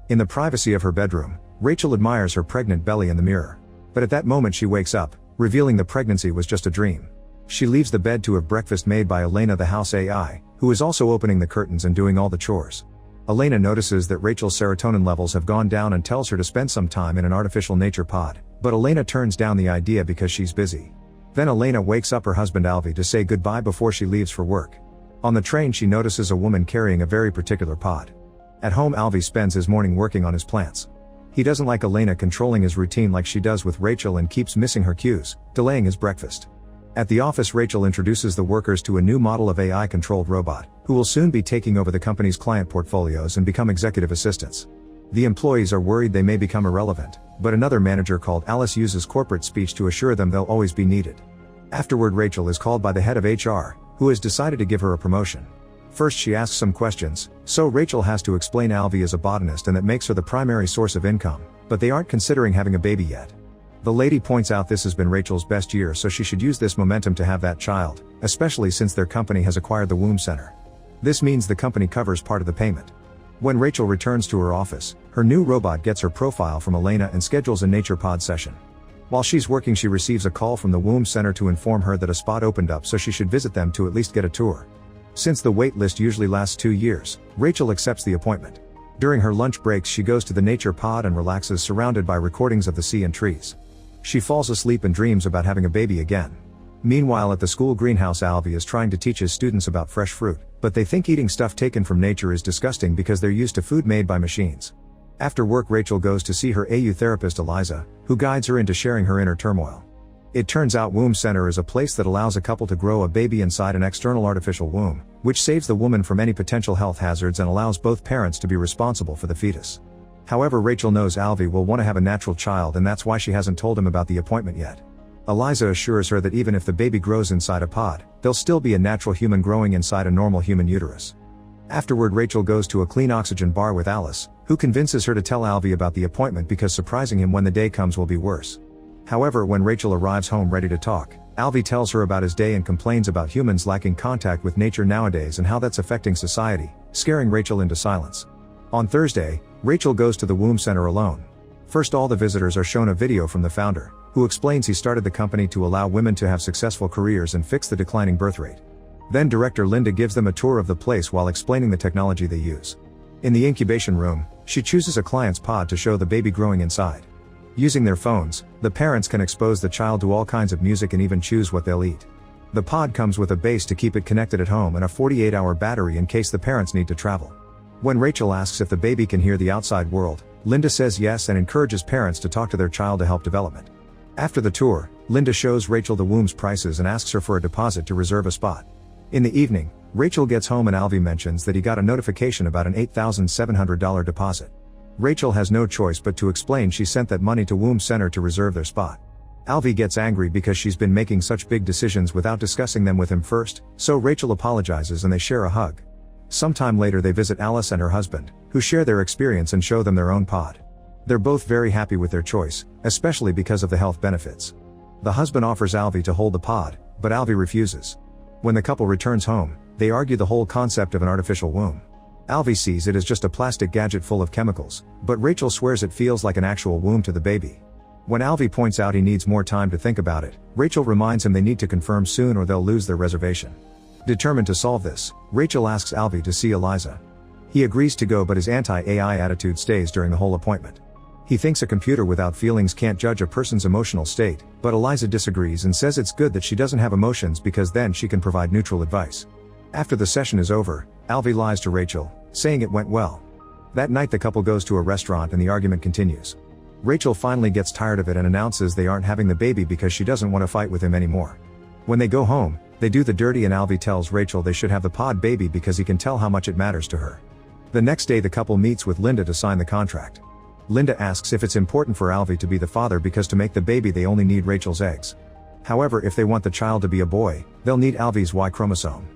In the privacy of her bedroom, Rachel admires her pregnant belly in the mirror. But at that moment she wakes up, revealing the pregnancy was just a dream. She leaves the bed to have breakfast made by Elena, the house AI, who is also opening the curtains and doing all the chores. Elena notices that Rachel's serotonin levels have gone down and tells her to spend some time in an artificial nature pod, but Elena turns down the idea because she's busy. Then Elena wakes up her husband Alvi to say goodbye before she leaves for work. On the train she notices a woman carrying a very particular pod. At home Alvi spends his morning working on his plants. He doesn't like Elena controlling his routine like she does with Rachel and keeps missing her cues, delaying his breakfast. At the office Rachel introduces the workers to a new model of AI-controlled robot, who will soon be taking over the company's client portfolios and become executive assistants. The employees are worried they may become irrelevant, but another manager called Alice uses corporate speech to assure them they'll always be needed. Afterward Rachel is called by the head of HR, who has decided to give her a promotion. First she asks some questions, so Rachel has to explain Alvi is a botanist and that makes her the primary source of income, but they aren't considering having a baby yet. The lady points out this has been Rachel's best year, so she should use this momentum to have that child, especially since their company has acquired the womb center. This means the company covers part of the payment. When Rachel returns to her office, her new robot gets her profile from Elena and schedules a nature pod session. While she's working she receives a call from the womb center to inform her that a spot opened up, so she should visit them to at least get a tour. Since the wait list usually lasts 2 years, Rachel accepts the appointment. During her lunch breaks she goes to the nature pod and relaxes surrounded by recordings of the sea and trees. She falls asleep and dreams about having a baby again. Meanwhile at the school greenhouse Alvi is trying to teach his students about fresh fruit, but they think eating stuff taken from nature is disgusting because they're used to food made by machines. After work Rachel goes to see her AU therapist Eliza, who guides her into sharing her inner turmoil. It turns out womb center is a place that allows a couple to grow a baby inside an external artificial womb, which saves the woman from any potential health hazards and allows both parents to be responsible for the fetus. However, Rachel knows Alvi will want to have a natural child and that's why she hasn't told him about the appointment yet. Eliza assures her that even if the baby grows inside a pod, there'll still be a natural human growing inside a normal human uterus. Afterward Rachel goes to a clean oxygen bar with Alice, who convinces her to tell Alvi about the appointment because surprising him when the day comes will be worse. However, when Rachel arrives home ready to talk, Alvi tells her about his day and complains about humans lacking contact with nature nowadays and how that's affecting society, scaring Rachel into silence. On Thursday, Rachel goes to the womb center alone. First all the visitors are shown a video from the founder, who explains he started the company to allow women to have successful careers and fix the declining birth rate. Then director Linda gives them a tour of the place while explaining the technology they use. In the incubation room, she chooses a client's pod to show the baby growing inside. Using their phones, the parents can expose the child to all kinds of music and even choose what they'll eat. The pod comes with a base to keep it connected at home and a 48-hour battery in case the parents need to travel. When Rachel asks if the baby can hear the outside world, Linda says yes and encourages parents to talk to their child to help development. After the tour, Linda shows Rachel the womb's prices and asks her for a deposit to reserve a spot. In the evening, Rachel gets home and Alvi mentions that he got a notification about an $8,700 deposit. Rachel has no choice but to explain she sent that money to womb center to reserve their spot. Alvi gets angry because she's been making such big decisions without discussing them with him first, so Rachel apologizes and they share a hug. Sometime later they visit Alice and her husband, who share their experience and show them their own pod. They're both very happy with their choice, especially because of the health benefits. The husband offers Alvi to hold the pod, but Alvi refuses. When the couple returns home, they argue the whole concept of an artificial womb. Alvi sees it as just a plastic gadget full of chemicals, but Rachel swears it feels like an actual womb to the baby. When Alvi points out he needs more time to think about it, Rachel reminds him they need to confirm soon or they'll lose their reservation. Determined to solve this, Rachel asks Alvi to see Eliza. He agrees to go, but his anti-AI attitude stays during the whole appointment. He thinks a computer without feelings can't judge a person's emotional state, but Eliza disagrees and says it's good that she doesn't have emotions because then she can provide neutral advice. After the session is over, Alvi lies to Rachel, saying it went well. That night the couple goes to a restaurant and the argument continues. Rachel finally gets tired of it and announces they aren't having the baby because she doesn't want to fight with him anymore. When they go home, they do the dirty and Alvi tells Rachel they should have the pod baby because he can tell how much it matters to her. The next day the couple meets with Linda to sign the contract. Linda asks if it's important for Alvi to be the father because to make the baby they only need Rachel's eggs. However, if they want the child to be a boy, they'll need Alvi's Y chromosome.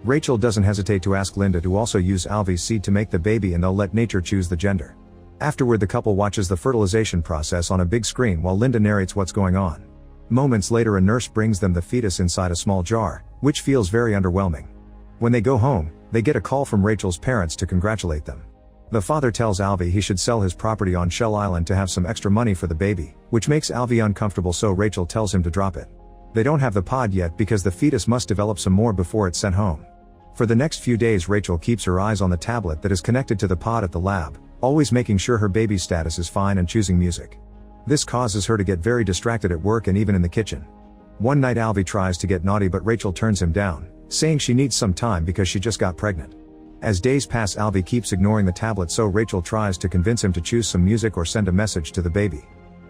Rachel doesn't hesitate to ask Linda to also use Alvi's seed to make the baby and they'll let nature choose the gender. Afterward the couple watches the fertilization process on a big screen while Linda narrates what's going on. Moments later a nurse brings them the fetus inside a small jar, which feels very underwhelming. When they go home, they get a call from Rachel's parents to congratulate them. The father tells Alvy he should sell his property on Shell Island to have some extra money for the baby, which makes Alvy uncomfortable, so Rachel tells him to drop it. They don't have the pod yet because the fetus must develop some more before it's sent home. For the next few days Rachel keeps her eyes on the tablet that is connected to the pod at the lab, always making sure her baby's status is fine and choosing music. This causes her to get very distracted at work and even in the kitchen. One night Alvy tries to get naughty but Rachel turns him down, saying she needs some time because she just got pregnant. As days pass Alvy keeps ignoring the tablet, so Rachel tries to convince him to choose some music or send a message to the baby.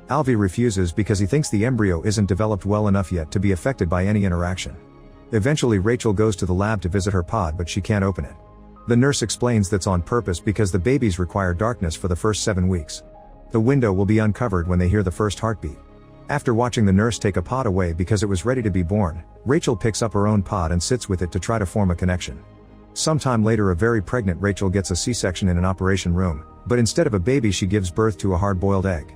Alvy refuses because he thinks the embryo isn't developed well enough yet to be affected by any interaction. Eventually Rachel goes to the lab to visit her pod but she can't open it. The nurse explains that's on purpose because the babies require darkness for the first 7 weeks. The window will be uncovered when they hear the first heartbeat. After watching the nurse take a pod away because it was ready to be born, Rachel picks up her own pod and sits with it to try to form a connection. Sometime later a very pregnant Rachel gets a C-section in an operation room, but instead of a baby she gives birth to a hard-boiled egg.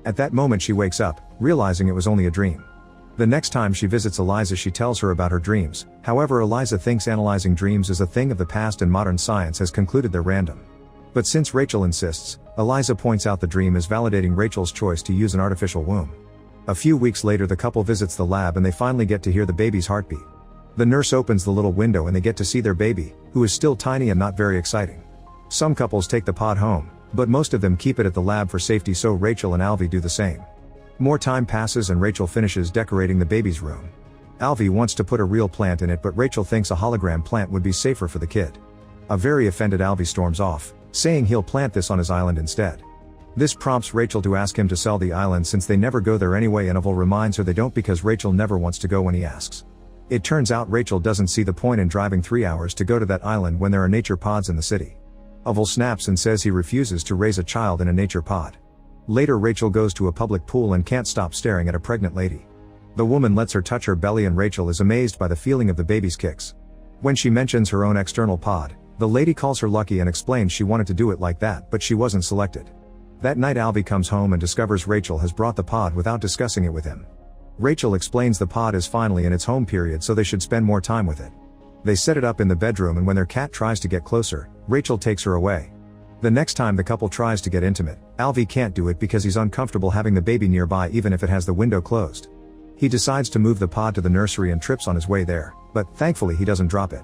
At that moment she wakes up, realizing it was only a dream. The next time she visits Eliza she tells her about her dreams, however Eliza thinks analyzing dreams is a thing of the past and modern science has concluded they're random. But since Rachel insists, Eliza points out the dream is validating Rachel's choice to use an artificial womb. A few weeks later the couple visits the lab and they finally get to hear the baby's heartbeat. The nurse opens the little window and they get to see their baby, who is still tiny and not very exciting. Some couples take the pod home, but most of them keep it at the lab for safety, so Rachel and Alvy do the same. More time passes and Rachel finishes decorating the baby's room. Alvy wants to put a real plant in it but Rachel thinks a hologram plant would be safer for the kid. A very offended Alvy storms off, saying he'll plant this on his island instead. This prompts Rachel to ask him to sell the island since they never go there anyway, and Alvy reminds her they don't because Rachel never wants to go when he asks. It turns out Rachel doesn't see the point in driving 3 hours to go to that island when there are nature pods in the city. Alvy snaps and says he refuses to raise a child in a nature pod. Later Rachel goes to a public pool and can't stop staring at a pregnant lady. The woman lets her touch her belly and Rachel is amazed by the feeling of the baby's kicks. When she mentions her own external pod, the lady calls her lucky and explains she wanted to do it like that but she wasn't selected. That night Alvy comes home and discovers Rachel has brought the pod without discussing it with him. Rachel explains the pod is finally in its home period so they should spend more time with it. They set it up in the bedroom and when their cat tries to get closer, Rachel takes her away. The next time the couple tries to get intimate, Alvy can't do it because he's uncomfortable having the baby nearby even if it has the window closed. He decides to move the pod to the nursery and trips on his way there, but thankfully he doesn't drop it.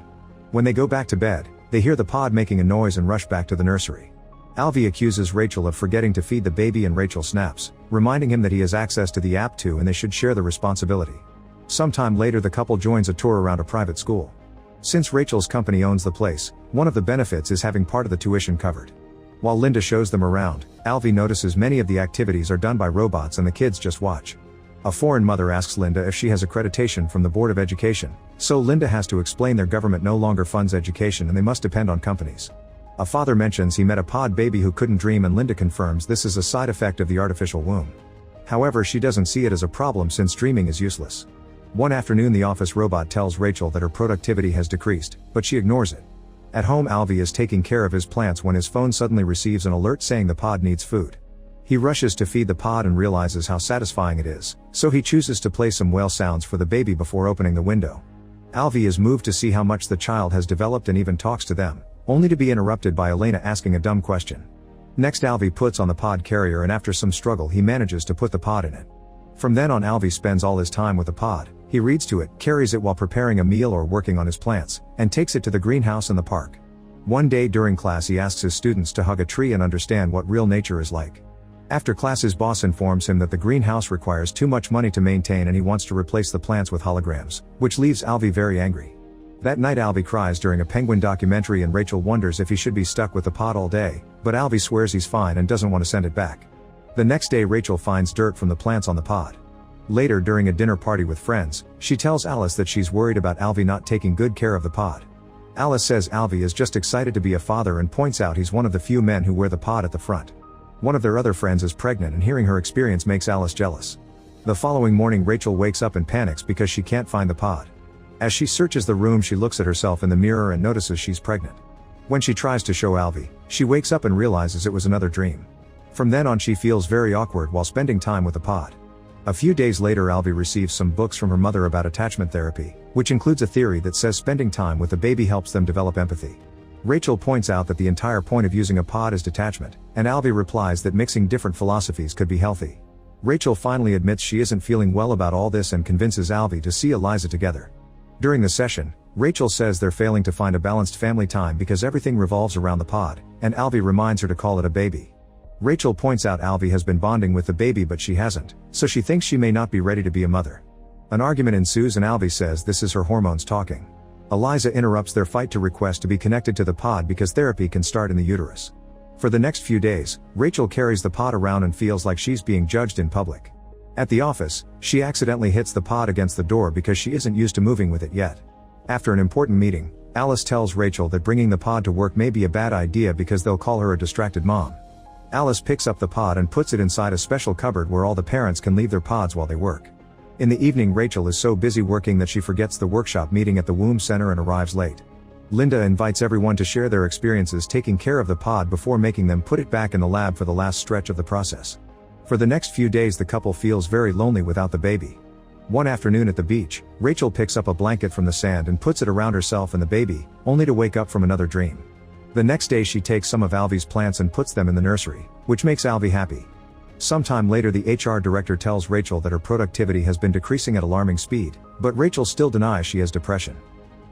When they go back to bed, they hear the pod making a noise and rush back to the nursery. Alvy accuses Rachel of forgetting to feed the baby and Rachel snaps, reminding him that he has access to the app too and they should share the responsibility. Sometime later the couple joins a tour around a private school. Since Rachel's company owns the place, one of the benefits is having part of the tuition covered. While Linda shows them around, Alvy notices many of the activities are done by robots and the kids just watch. A foreign mother asks Linda if she has accreditation from the Board of Education, so Linda has to explain their government no longer funds education and they must depend on companies. A father mentions he met a pod baby who couldn't dream and Linda confirms this is a side effect of the artificial womb. However, she doesn't see it as a problem since dreaming is useless. One afternoon the office robot tells Rachel that her productivity has decreased, but she ignores it. At home Alvy is taking care of his plants when his phone suddenly receives an alert saying the pod needs food. He rushes to feed the pod and realizes how satisfying it is, so he chooses to play some whale sounds for the baby before opening the window. Alvy is moved to see how much the child has developed and even talks to them, only to be interrupted by Elena asking a dumb question. Next Alvy puts on the pod carrier and after some struggle he manages to put the pod in it. From then on Alvy spends all his time with the pod. He reads to it, carries it while preparing a meal or working on his plants, and takes it to the greenhouse in the park. One day during class he asks his students to hug a tree and understand what real nature is like. After class his boss informs him that the greenhouse requires too much money to maintain and he wants to replace the plants with holograms, which leaves Alvy very angry. That night Alvy cries during a penguin documentary and Rachel wonders if he should be stuck with the pod all day, but Alvy swears he's fine and doesn't want to send it back. The next day Rachel finds dirt from the plants on the pod. Later during a dinner party with friends, she tells Alice that she's worried about Alvy not taking good care of the pod. Alice says Alvy is just excited to be a father and points out he's one of the few men who wear the pod at the front. One of their other friends is pregnant and hearing her experience makes Alice jealous. The following morning Rachel wakes up and panics because she can't find the pod. As she searches the room she looks at herself in the mirror and notices she's pregnant. When she tries to show Alvy, she wakes up and realizes it was another dream. From then on she feels very awkward while spending time with the pod. A few days later Alvy receives some books from her mother about attachment therapy, which includes a theory that says spending time with the baby helps them develop empathy. Rachel points out that the entire point of using a pod is detachment, and Alvy replies that mixing different philosophies could be healthy. Rachel finally admits she isn't feeling well about all this and convinces Alvy to see Eliza together. During the session, Rachel says they're failing to find a balanced family time because everything revolves around the pod, and Alvy reminds her to call it a baby. Rachel points out Alvy has been bonding with the baby but she hasn't, so she thinks she may not be ready to be a mother. An argument ensues and Alvy says this is her hormones talking. Eliza interrupts their fight to request to be connected to the pod because therapy can start in the uterus. For the next few days, Rachel carries the pod around and feels like she's being judged in public. At the office, she accidentally hits the pod against the door because she isn't used to moving with it yet. After an important meeting, Alice tells Rachel that bringing the pod to work may be a bad idea because they'll call her a distracted mom. Alice picks up the pod and puts it inside a special cupboard where all the parents can leave their pods while they work. In the evening, Rachel is so busy working that she forgets the workshop meeting at the womb center and arrives late. Linda invites everyone to share their experiences taking care of the pod before making them put it back in the lab for the last stretch of the process. For the next few days the couple feels very lonely without the baby. One afternoon at the beach, Rachel picks up a blanket from the sand and puts it around herself and the baby, only to wake up from another dream. The next day she takes some of Alvy's plants and puts them in the nursery, which makes Alvy happy. Sometime later the HR director tells Rachel that her productivity has been decreasing at alarming speed, but Rachel still denies she has depression.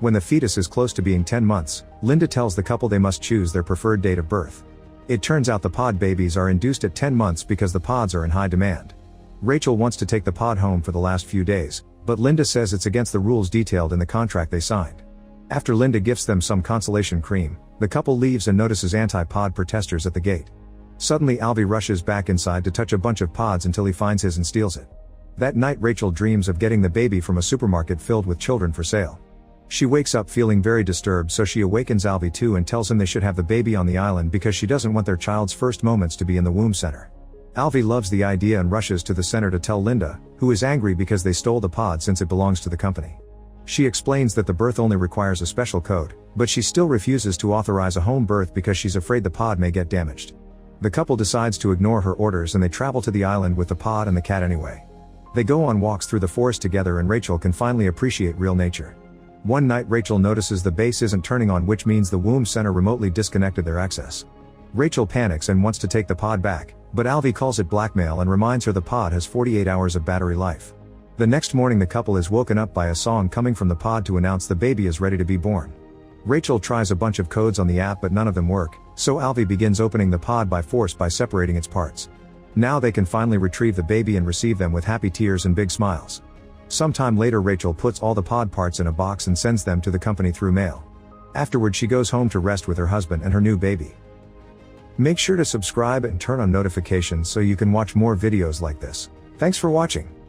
When the fetus is close to being 10 months, Linda tells the couple they must choose their preferred date of birth. It turns out the pod babies are induced at 10 months because the pods are in high demand. Rachel wants to take the pod home for the last few days, but Linda says it's against the rules detailed in the contract they signed. After Linda gifts them some consolation cream, the couple leaves and notices anti-pod protesters at the gate. Suddenly Alvy rushes back inside to touch a bunch of pods until he finds his and steals it. That night Rachel dreams of getting the baby from a supermarket filled with children for sale. She wakes up feeling very disturbed, so she awakens Alvy too and tells him they should have the baby on the island because she doesn't want their child's first moments to be in the womb center. Alvy loves the idea and rushes to the center to tell Linda, who is angry because they stole the pod since it belongs to the company. She explains that the birth only requires a special code, but she still refuses to authorize a home birth because she's afraid the pod may get damaged. The couple decides to ignore her orders and they travel to the island with the pod and the cat anyway. They go on walks through the forest together and Rachel can finally appreciate real nature. One night Rachel notices the base isn't turning on, which means the womb center remotely disconnected their access. Rachel panics and wants to take the pod back, but Alvy calls it blackmail and reminds her the pod has 48 hours of battery life. The next morning the couple is woken up by a song coming from the pod to announce the baby is ready to be born. Rachel tries a bunch of codes on the app but none of them work, so Alvy begins opening the pod by force by separating its parts. Now they can finally retrieve the baby and receive them with happy tears and big smiles. Sometime later Rachel puts all the pod parts in a box and sends them to the company through mail. Afterward she goes home to rest with her husband and her new baby. Make sure to subscribe and turn on notifications so you can watch more videos like this. Thanks for watching.